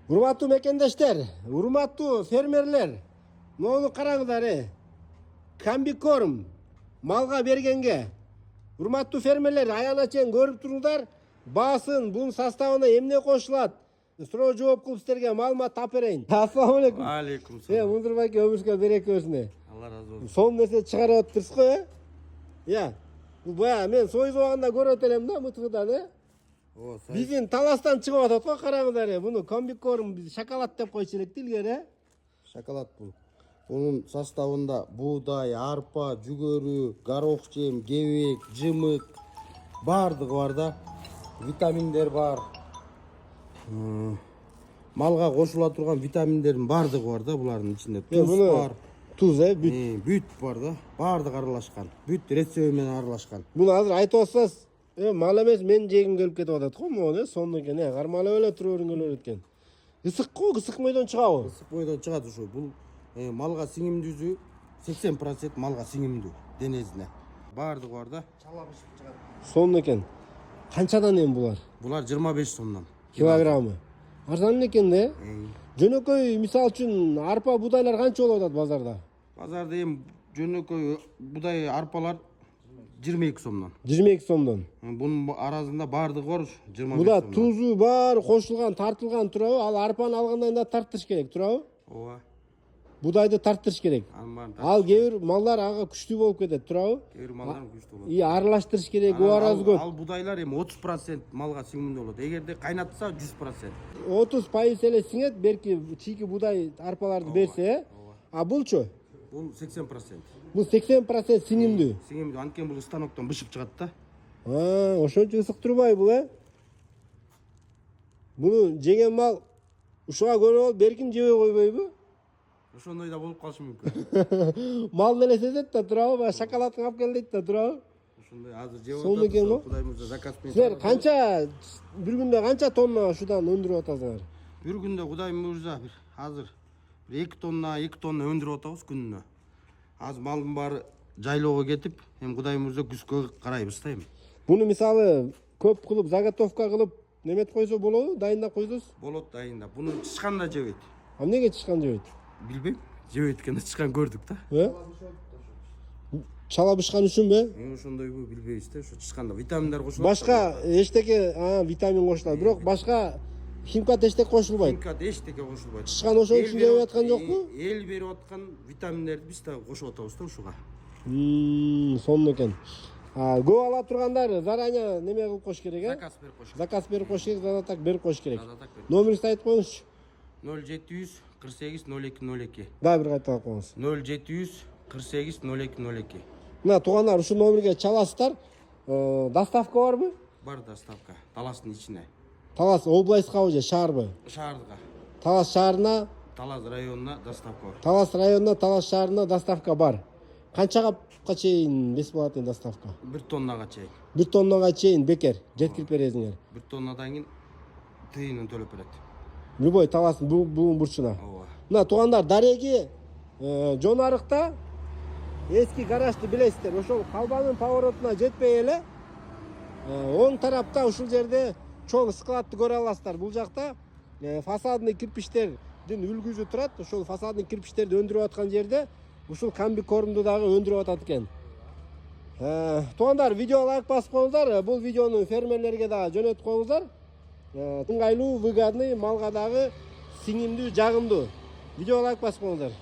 Урматтуу мекендештер, урматтуу фермерлер, мону караңыздар. Комбикорм малга бергенге. Урматтуу фермерлер, аяна чейин көрүп туруңдар. Баасын, бунун составына эмне кошулат? Суроо жооп кылып сиздерге маалымат таап берейин. Ассаламу алейкум. Алейкум салам. Мунзурбай өмүргө береке берсин. Алла разы болсун. Сонун нерсе чыгарып атырсыз го, Я. Бая мен сойуз убагында көрөт элем да мытыгыдан, Биздин таластан чыгып атат го, караңыздар. Буну комбикорм биз шоколад деп койчу элек илгери. Шоколад бул. Bunun составында будай, арпа, жүгөрү, горох жем, кебек, жымык бардыгы бар да. Витаминдер бар. Малга кошула турган витаминдердин бардыгы бар да, булардын ичинде. Туз бар. Туз, бүт. Бүт бар да. Бардыгы аралашкан. Бүт рецепти менен аралашкан. Буну азыр айтып атсаңыз, мал эмес, мен жегим келип кетип атат го, мону, сонун экен, кармалап эле тура бериңер экен. Ысык го, ысык бойдон чыгабы? Ысык бойдон чыгат ушу. Бул малга сиңимдүүсү 80% малга сиңимдүү денесине. Бардыгы бар да. Чала бышып чыгат. Сонун экен. Канчадан эми булар? Булар 25 сомдон. Килограммы. Арзан экен да? Жөнөкөй мисал үчүн арпа будайлар канча болуп атат базарда? Базарда эми жөнөкөй будай арпалар 22 сомдон. 22 сомдон. Бунун арасында бардыгы бар 25 сомдон. Буда тузу бар, кошулган, тартылган турабы? Ал арпаны алгандан да тарттырыш керек, турабы? Ооба. Будайды тарттырыш керек. Ал кээ бир малдар ага күчтүү болуп кетет, турабы? Кээ бир малдар күчтүү болот. Аралаштырыш керек, убараз көп. Ал будайлар эми 30% малга сиңимдүү болот. Эгерде кайнатса 100%. 30% эле сиңет, берки чийки будай арпаларды берсе, а булчу? Бул 80%. Бул 80% сиңимдүү. Сиңимдүү, анткени бул станоктон бышып чыгат да. Ошончо ысык турбайбы бул, Буну жеген мал ушуга көнүп алып беркин жебей койбойбу? Ошондой да болуп калышы мүмкүн. Мал эле сезет да, турабы? Шоколадын алып кел дейт да, турабы? Ошондой азыр жеп Сонун экен го. Кудай мырза заказ менен. Силер канча бир күндө канча тонна ушудан өндүрүп атасыңар? Бир күндө Кудай мырза азыр 2 тонна өндүрүп атабыз күнүнө. Азыр малдын баары жайлоого кетип, эми Кудай мырза күзгө карайбыз да эми. Буну мисалы көп кылып заготовка кылып немет койсо болобу? Дайындап койсоз? Болот дайында. Буну чычканда жебейт. Эмнеге чычкан жебейт? Билбейм. Жебейт экен, чычкан көрдүк да. Чала бышкан үчүнбү? Ошондойбу билбейбиз да, ошо чычканда витаминдер кошулат. Башка эчтеке, витамин кошулат, бирок башка химкат эчтеке кошулбайт. Химкат эчтеке кошулбайт. Чычкан ошон үчүн жебей аткан жокпу? Эл берип аткан витаминдерди биз да кошуп атабыз да ушуга. Сонун экен. Көп ала тургандар заранее неме кылып коюш керек, Заказ берип коюш керек. Заказ берип коюш керек, задатак берип коюш керек. Задатак берип. Номерди айтып коюңузчу. 0700 48 0202. Дагы бир кайталап коюңуз. 0700 48 0202. Мына туугандар, ушул номерге чаласыздар. Доставка барбы? Бар доставка. Таластын ичине. Талас областькабы же шаарбы? Шаардыга. Талас шаарына, Талас районуна доставка бар. Талас районуна, Талас шаарына доставка бар. Канчага чейин бесплатный доставка? 1 тоннага чейин. 1 тоннага чейин бекер жеткирип бересиңер. 1 тоннадан кийин тыйынын төлөп берет. Любой Таластын бугун бурчуна. Ооба. Мына туугандар, дареги жон арыкта эски гаражды билесиздер. Ошол Калбанын поворотуна жетпей эле оң тарапта ушул жерде чоң складты көрө аласыздар. Бул жакта фасадный кирпичтердин үлгүсү турат. Ошол фасадный кирпичтерди өндүрүп аткан жерде ушул комбикормду дагы өндүрүп атат экен. Туугандар, видео лайк басып коюңуздар. Бул видеону фермерлерге дагы жөнөтүп коюңуздар. Ыңгайлуу, выгодный, малга дагы сиңимдүү, жагымдуу. Видео лайк басып коюңуздар.